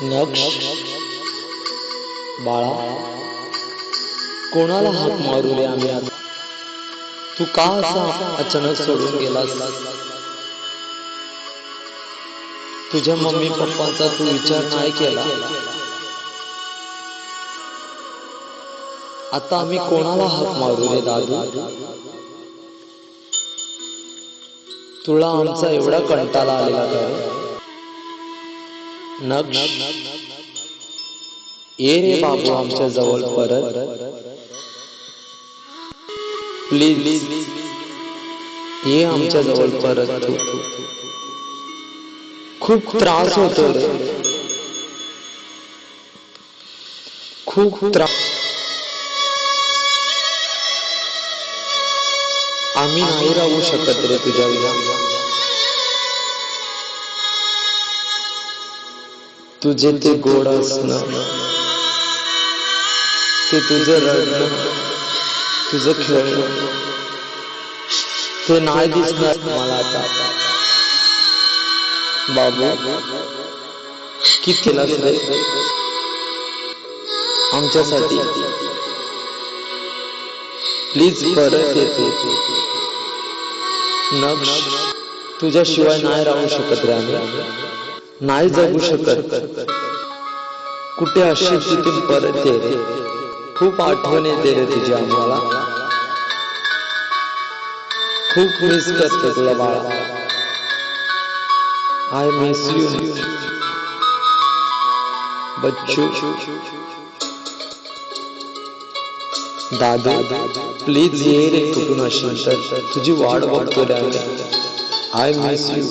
नक्ष बाळा, कोणाला हाक मारू रे आम्ही आता? तू का असा अचानक सोडून गेलास? तुझ्या मम्मी पप्पांचा तू विचार नाही केला? आता आम्ही कोणाला हाक मारू रे दादू? तुला आमचा एवढा कंटाळा आलेला का रे? नक्ष ये रे बाबू आमच्या जवळ परत. प्लीज ये आमच्या जवळ परत. तू खूप त्रास होतो रे, खूप त्रास. आम्ही नाही राहू शकत रे तुझ्या विना. तुझे ते गोड असणं, ते तुझं रडणं, तुझं खेळणं, ते नाही दिसणार मला आता. बाबू किती केलास रे आमच्यासाठी? प्लीज परत येतो. नक्ष तुझ्याशिवाय नाही राहू शकत रे आम्ही, नाही जगू शकत. कुठे अशी तिथून परत ये रे. खूप आठवण येते रे तुझी आम्हाला. खूप मिस करतो तुला बाळा. I miss you Bachchu. Dadu please ये रे कुठून असेल तर, तुझी वाट बघतो रे आम्ही. I miss you.